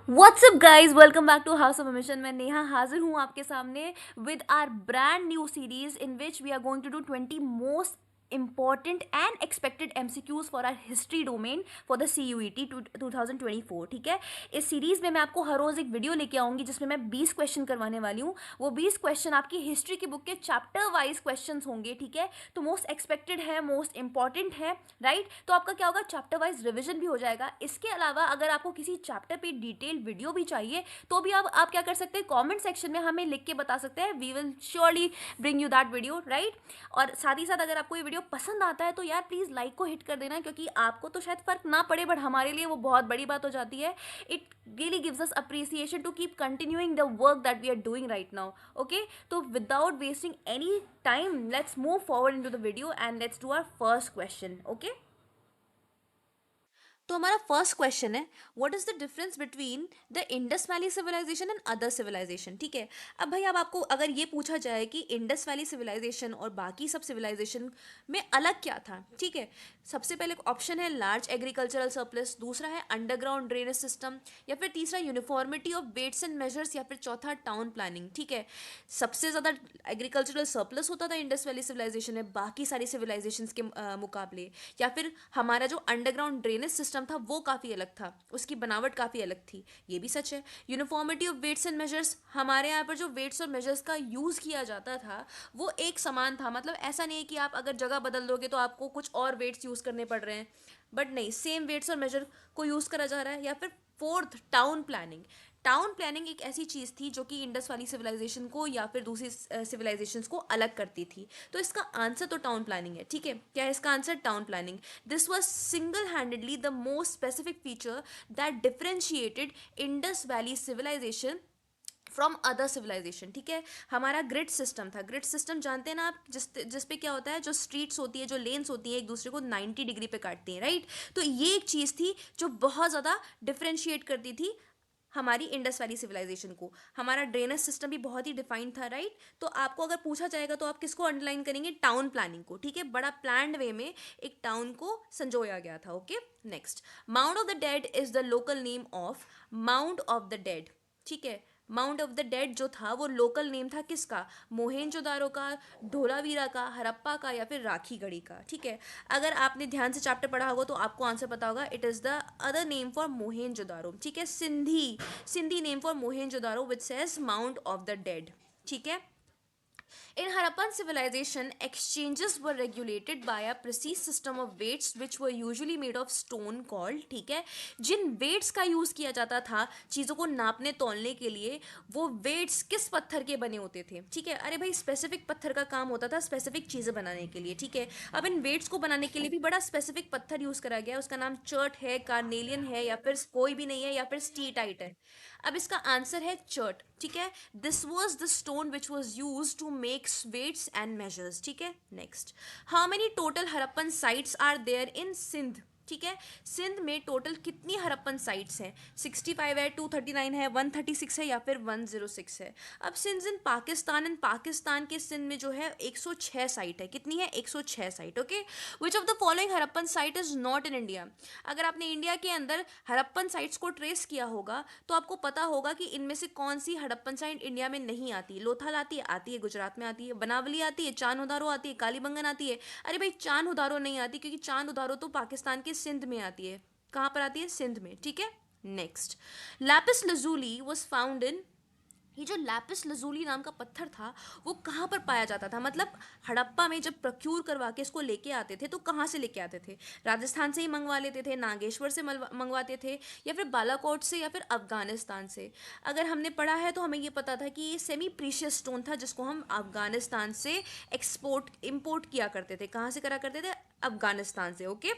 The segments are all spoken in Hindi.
WhatsApp guys, welcome back to House of Mission. मैं नेहा हाजिर हूँ आपके सामने with our brand new series in which we are going to do 20 most important and expected MCQs for our history domain for the CUET 2024। ठीक है, इस सीरीज में मैं आपको हर रोज एक वीडियो लेके आऊंगी जिसमें मैं 20 क्वेश्चन करवाने वाली हूँ। वो 20 क्वेश्चन आपकी हिस्ट्री की बुक के चैप्टर वाइज क्वेश्चन होंगे। ठीक है, तो मोस्ट एक्सपेक्टेड है, मोस्ट इंपॉर्टेंट है, राइट। तो आपका क्या होगा, चैप्टर वाइज रिविजन भी हो जाएगा। इसके अलावा अगर आपको किसी चैप्टर पे डिटेल वीडियो भी चाहिए तो भी आप क्या कर सकते हैं, कमेंट सेक्शन में हमें लिख के बता सकते हैं। We will surely bring you that video, right. और साथ ही साथ अगर आपको ये वीडियो पसंद आता है तो यार प्लीज़ लाइक को हिट कर देना, क्योंकि आपको तो शायद फ़र्क ना पड़े बट हमारे लिए वो बहुत बड़ी बात हो जाती है। It really gives us appreciation to keep continuing the work that we are doing right now. Okay, तो without wasting any time let's move forward into the video and let's do our first question. Okay, तो हमारा फर्स्ट क्वेश्चन है, what is the difference between the Indus valley civilisation and other civilisation. ठीक है, अब भाई अब आपको अगर ये पूछा जाए कि इंडस वैली सिविलाइजेशन और बाकी सब सिविलाइजेशन में अलग क्या था, ठीक है, सबसे पहले ऑप्शन है लार्ज एग्रीकल्चरल सरप्लस, दूसरा है अंडरग्राउंड ड्रेनेज सिस्टम, या फिर तीसरा uniformity of weights and measures, या फिर चौथा टाउन प्लानिंग। ठीक है, सबसे ज़्यादा एग्रीकल्चरल सरप्लस होता था इंडस वैली सिविलाइजेशन में बाकी सारी सिविलाइजेशंस के मुकाबले, या फिर हमारा जो अंडरग्राउंड ड्रेनेज सिस्टम था वो काफ़ी अलग था, उसकी बनावट काफ़ी अलग थी, ये भी सच है। Uniformity of weights and measures, हमारे यहाँ पर जो वेट्स और मेजर्स का यूज़ किया जाता था वो एक समान था, मतलब ऐसा नहीं है कि आप अगर जगह बदल दोगे तो आपको कुछ और वेट्स यूज़ करने पड़ रहे हैं, बट नहीं, सेम वेट्स और मेजर को यूज़ करा जा रहा है। या फिर fourth, town planning. Town planning एक ऐसी चीज़ थी जो कि इंडस वाली सिविलाइजेशन को या फिर दूसरी सिविलाइजेशंस को अलग करती थी। तो इसका आंसर तो टाउन प्लानिंग है। ठीक है, क्या है इसका answer? Town planning. This was single handedly the most specific feature that differentiated Indus valley civilisation from other civilisation. ठीक है, हमारा ग्रिड सिस्टम था। ग्रिड सिस्टम जानते हैं ना आप, जिस पे क्या होता है, जो स्ट्रीट्स होती है, जो लेन्स होती है, एक दूसरे को 90 डिग्री पे काटती हैं, राइट। तो ये एक चीज़ थी जो बहुत ज़्यादा डिफ्रेंशिएट करती थी हमारी इंडस वैली सिविलाइजेशन को। हमारा ड्रेनेज सिस्टम भी बहुत ही डिफाइंड था, राइट। तो आपको अगर पूछा जाएगा तो आप किसको अंडरलाइन करेंगे? टाउन प्लानिंग को। ठीक है, बड़ा प्लान्ड वे में एक टाउन को संजोया गया था। Okay, next, mount of the dead is the local name of mount of the dead. ठीक है, माउंट ऑफ द डेड जो था वो लोकल नेम था किसका? मोहेंजोदारो का, धोलावीरा का, हड़प्पा का, या फिर राखीगढ़ी का। ठीक है, अगर आपने ध्यान से चैप्टर पढ़ा होगा तो आपको आंसर पता होगा, it is the other name for Mohenjo-daro. ठीक है, Sindhi, Sindhi name for Mohenjo-daro which says mount of the dead. ठीक है, in Harappan civilization, exchanges were regulated by a precise system of weights which were usually made of stone called, ठीक है, जिन weights का यूज़ किया जाता था चीज़ों को नापने तोलने के लिए, वो weights किस पत्थर के बने होते थे? ठीक है, अरे भाई स्पेसिफिक पत्थर का काम होता था स्पेसिफिक चीज़ें बनाने के लिए। ठीक है, अब इन weights को बनाने के लिए भी बड़ा स्पेसिफिक पत्थर यूज़ करा गया है, उसका नाम चर्ट है, कार्नेलियन है, या फिर कोई भी नहीं है, या फिर स्टीटाइट है। अब इसका आंसर है चर्ट। ठीक है, this was the stone which was use to make weights and measures. ठीक है, next, how many total Harappan sites are there in Sindh. ठीक है, सिंध में टोटल कितनी हरप्पन साइट्स हैं? 65 है, 239 है, 136 है, या फिर 106 है। अब सिंध इन पाकिस्तान, एंड पाकिस्तान के सिंध में जो है 106 साइट है। कितनी है? 106 site. Okay, which of the following Harappan site is not in India. अगर आपने इंडिया के अंदर हड़प्पन साइट्स को ट्रेस किया होगा तो आपको पता होगा कि इनमें से कौन सी हड़प्पन साइट इंडिया में नहीं आती। लोथल आती है, गुजरात में आती है, बनावली आती है, चांद उदारो आती है, कालीबंगन आती है। अरे भाई चांद उदारो नहीं आती, क्योंकि चांद उदारो तो पाकिस्तान के सिंध में आती है। कहाँ पर आती है? सिंध में। ठीक है, next, Lapis lazuli was found in, ये जो लैपिस लजूली नाम का पत्थर था वो कहाँ पर पाया जाता था? मतलब हड़प्पा में जब प्रक्यूर करवा के इसको लेके आते थे तो कहाँ से लेके आते थे? राजस्थान से ही मंगवा लेते थे, नागेश्वर से मंगवाते थे, या फिर बालाकोट से, या फिर अफगानिस्तान से? अगर हमने पढ़ा है तो हमें ये पता था कि ये सेमी प्रीशियस स्टोन था जिसको हम अफगानिस्तान से एक्सपोर्ट इम्पोर्ट किया करते थे। कहाँ से करा करते थे? अफगानिस्तान से। Okay,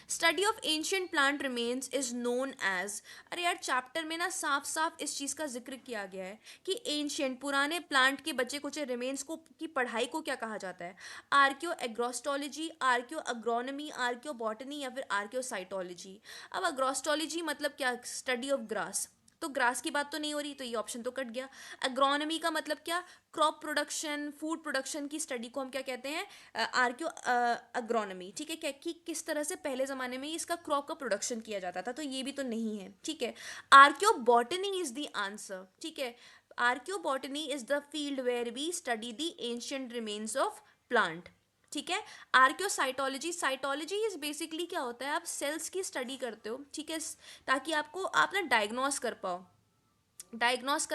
study of ancient plant remains is known as, अरे यार चैप्टर में ना साफ साफ इस चीज़ का जिक्र किया गया है कि एंशियंट, पुराने प्लांट के बचे कुचे रिमेन्स को की पढ़ाई को क्या कहा जाता है? Archaeo agrostology, archaeo agronomy, archaeo botany, या फिर आर्कियो साइटोलॉजी। अब अग्रोस्टोलॉजी मतलब क्या? Study of grass. तो तो ग्रास की बात तो नहीं हो रही, तो ये ऑप्शन तो कट गया। एग्रोनॉमी का मतलब क्या, क्रॉप प्रोडक्शन, फूड प्रोडक्शन की स्टडी को हम क्या कहते हैं, आर्क्यो एग्रोनॉमी, ठीक है, क्या कि किस तरह से पहले ज़माने में इसका क्रॉप का प्रोडक्शन किया जाता था, तो ये भी तो नहीं है, ठीक है। Archaeo botany is the answer, ठीक है। Archaeo botany is the field where we study the ancient remains of plant, ठीक है। आर्क्योसाइटोलॉजी, साइटोलॉजी इज बेसिकली क्या होता है, आप सेल्स की स्टडी करते हो, ठीक है, ताकि आपको आप ना डायग्नोस कर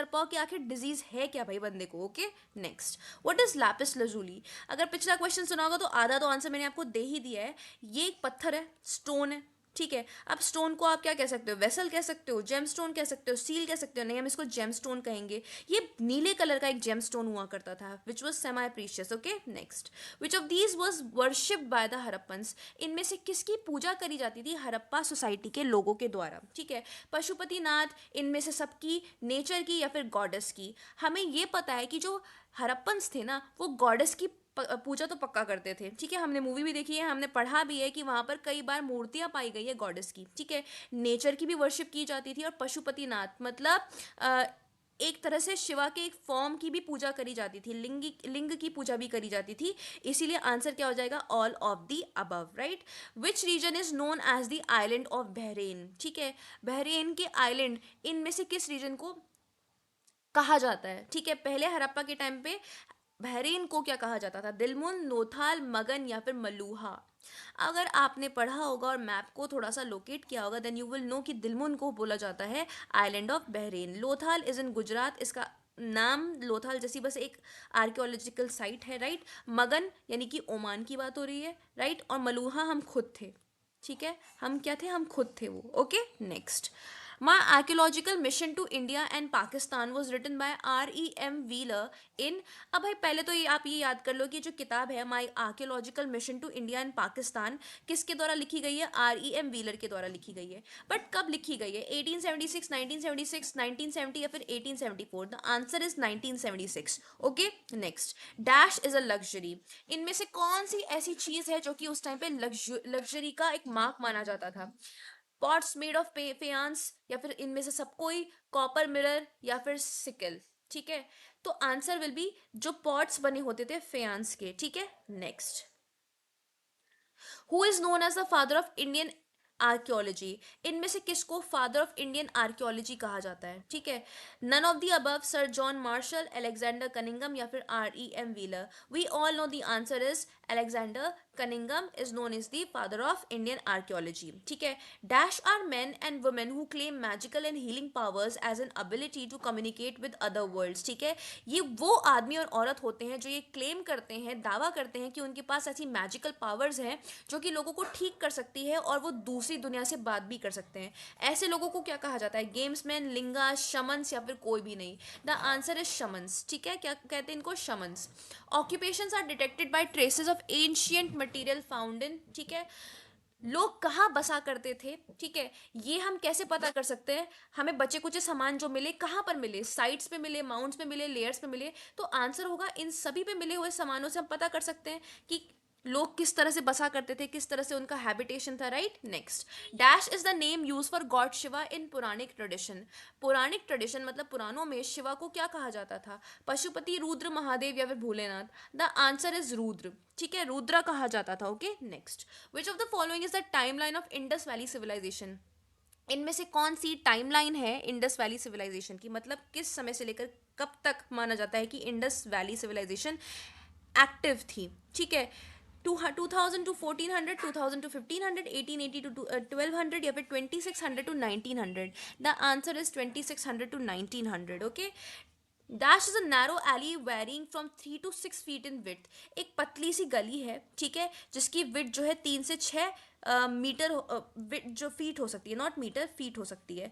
पाओ कि आखिर डिजीज है क्या भाई बंदे को, okay. Next, what is Lapis lazuli. अगर पिछला क्वेश्चन सुना होगा तो आधा तो आंसर मैंने आपको दे ही दिया है। ये एक पत्थर है, स्टोन है, ठीक है। अब स्टोन को आप क्या कह सकते हो, वेसल कह सकते हो, जेम स्टोन कह सकते हो, सील कह सकते हो, नहीं हम इसको जेम स्टोन कहेंगे। ये नीले कलर का एक जेम स्टोन हुआ करता था which was semi precious, okay. Next, which of these was worshipped by the Harappans, इनमें से किसकी पूजा करी जाती थी हरप्पा सोसाइटी के लोगों के द्वारा, ठीक है। पशुपतिनाथ, इनमें से सबकी, नेचर की या फिर गॉडेस की। हमें ये पता है कि जो हरप्पन्स थे ना वो गॉडेस की पूजा तो पक्का करते थे, ठीक है। हमने मूवी भी देखी है, हमने पढ़ा भी है कि वहाँ पर कई बार मूर्तियाँ पाई गई है गॉडेस की, ठीक है। नेचर की भी वर्शिप की जाती थी, और पशुपतिनाथ मतलब एक तरह से शिवा के एक फॉर्म की भी पूजा करी जाती थी, लिंग की पूजा भी करी जाती थी। इसीलिए आंसर क्या हो जाएगा, all of the above, right. Which region is known as the island of Bahrain, ठीक है। बहरेन के आइलैंड, इनमें से किस रीजन को कहा जाता है, ठीक है। पहले हड़प्पा के टाइम पे बहरीन को क्या कहा जाता था, दिलमुन, नोथाल, मगन या फिर मलूहा। अगर आपने पढ़ा होगा और मैप को थोड़ा सा लोकेट किया होगा देन यू विल नो कि दिलमुन को बोला जाता है island of Bahrain. Lothal is in Gujarat, इसका नाम लोथाल जैसी बस एक आर्कियोलॉजिकल साइट है, राइट। मगन यानी कि ओमान की बात हो रही है, राइट। और मलूहा हम खुद थे, ठीक है। हम क्या थे, हम खुद थे वो, okay. Next, my archaeological mission to India and Pakistan was written by R.E.M. Wheeler in. अब भाई पहले तो ये आप ये याद कर लो कि जो किताब है my archaeological mission to India and Pakistan किसके द्वारा लिखी गई है, R.E.M. व्हीलर के द्वारा लिखी गई है। बट कब लिखी गई है, 1876, 1976, 1970 या फिर 1874। The answer is 1976, okay. Next, dash is a luxury, इनमें से कौन सी ऐसी चीज है जो कि उस टाइम पे लग्जरी का एक मार्क माना जाता था। पॉट्स मेड ऑफ फेयांस, या फिर इनमें से सब कोई, कॉपर मिरर या फिर सिकल, ठीक है। तो आंसर विल बी जो पॉट्स बने होते थे फेयांस के, ठीक है। Next, who is known as the father of Indian archaeology, इनमें से किसको फादर ऑफ इंडियन आर्कियोलॉजी कहा जाता है, ठीक है। None of the above, sir John Marshall, Alexander Cunningham या फिर R.E.M. Wheeler. We all know the answer is Alexander Cunningham is known is the father of Indian archaeology, ठीक है। Dash are men and women who claim magical and healing powers as an ability to communicate with other worlds, ठीक है। ये वो आदमी और औरत होते हैं जो ये क्लेम करते हैं, दावा करते हैं कि उनके पास ऐसी मैजिकल पावर्स हैं जो कि लोगों को ठीक कर सकती है और वो दूसरी दुनिया से बात भी कर सकते हैं। ऐसे लोगों को क्या कहा जाता है, गेम्समैन, लिंगा, शमन्स या फिर कोई भी नहीं। द आंसर इज शमन्स, ठीक है। क्या कहते हैं इनको, shamans. Occupations are detected by traces of ancient material found in, ठीक है। लोग कहाँ बसा करते थे, ठीक है, ये हम कैसे पता कर सकते हैं। हमें बचे कुचे सामान जो मिले कहाँ पर मिले, साइट्स पे मिले, माउंट्स पे मिले, लेयर्स पे मिले, तो आंसर होगा इन सभी पे मिले हुए सामानों से हम पता कर सकते हैं कि लोग किस तरह से बसा करते थे, किस तरह से उनका हैबिटेशन था, right. Next, dash is the name use for God Shiva in Puranik tradition. पौराणिक ट्रेडिशन मतलब पुराणों में शिवा को क्या कहा जाता था, पशुपति, रुद्र, महादेव या फिर Bholenath. The answer is Rudra, ठीक है, रुद्रा कहा जाता था, okay. Next, which of the following is the timeline of Indus valley civilisation, इनमें से कौन सी टाइमलाइन है इंडस वैली सिविलाइजेशन की, मतलब किस समय से लेकर कब तक माना जाता है कि इंडस वैली सिविलाइजेशन एक्टिव थी, ठीक है। 2000 टू 1400, 2000 टू 1500, 1880 टू 1200 या फिर 2600 to 1900। The answer is 2600 to 1900, okay. Dash is a narrow alley varying from 3 to 6 feet in width, एक पतली सी गली है, ठीक है, जिसकी विथ जो है 3 से 6 मीटर जो फीट हो सकती है, नॉट मीटर, फीट हो सकती है।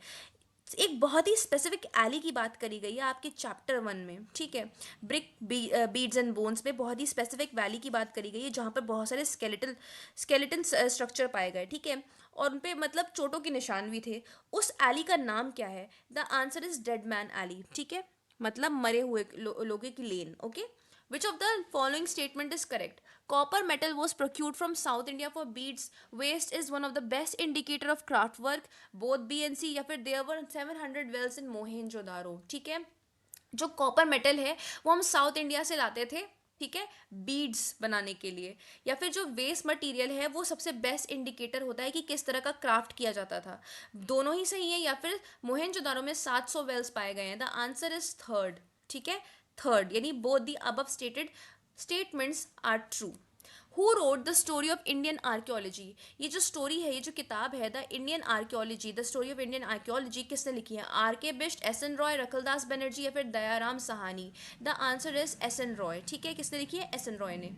एक बहुत ही स्पेसिफिक एली की बात करी गई है आपके चैप्टर 1 में, ठीक है। ब्रिक बीड्स एंड बोन्स में बहुत ही स्पेसिफिक वैली की बात करी गई है जहाँ पर बहुत सारे स्केलेटन स्ट्रक्चर पाए गए, ठीक है, और उन पे मतलब चोटों के निशान भी थे। उस एली का नाम क्या है, the answer is dead man alley, ठीक है, मतलब मरे हुए लोगों की लेन, okay. Which of the following statement is correct? Copper metal was procured from South India for beads. Waste is one of the best indicator of craft work. Both B and C, या फिर there were 700 wells in Mohenjo-daro. ठीक है, जो कॉपर मेटल है वो हम साउथ इंडिया से लाते थे, ठीक है, बीड्स बनाने के लिए। या फिर जो वेस्ट मटेरियल है वो सबसे बेस्ट इंडिकेटर होता है कि किस तरह का क्राफ्ट किया जाता था। दोनों ही सही है। या फिर मोहनजोदारो में 700 वेल्स पाए गए हैं। द आंसर इज थर्ड, ठीक है, थर्ड, यानी both the above stated statements are true. Who wrote the story of Indian archaeology? ये जो स्टोरी है, ये जो किताब है, the Indian archaeology, the story of Indian archaeology, किसने लिखी है? R K Bisht, S N Roy, Rakhaldas Banerjee, या फिर Dayaram Sahni? The answer is S N Roy, ठीक है, किसने लिखी है? एस एन रॉय ने।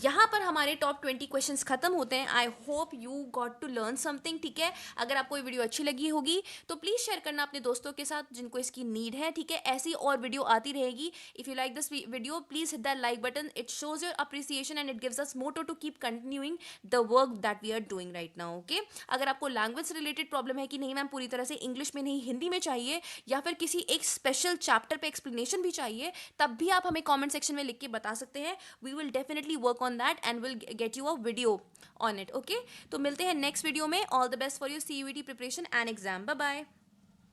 यहाँ पर हमारे टॉप 20 क्वेश्चन खत्म होते हैं। I hope you got to learn something, ठीक है। अगर आपको ये वीडियो अच्छी लगी होगी तो प्लीज़ शेयर करना अपने दोस्तों के साथ जिनको इसकी नीड है, ठीक है। ऐसी और वीडियो आती रहेगी। If you like this video please hit that like button, it shows your appreciation and it gives us motive to keep continuing the work that we are doing right now, okay. अगर आपको लैंग्वेज से रिलेटेड प्रॉब्लम है कि नहीं मैम पूरी तरह से इंग्लिश में नहीं हिंदी में चाहिए, या फिर किसी एक स्पेशल चैप्टर पे एक्सप्लेनेशन भी चाहिए, तब भी आप हमें कमेंट सेक्शन में लिख के बता सकते हैं। We will definitely work on that and will get you a video on it, okay. तो मिलते हैं नेक्स्ट वीडियो में। All the best for your CUET preparation and exam. Bye bye.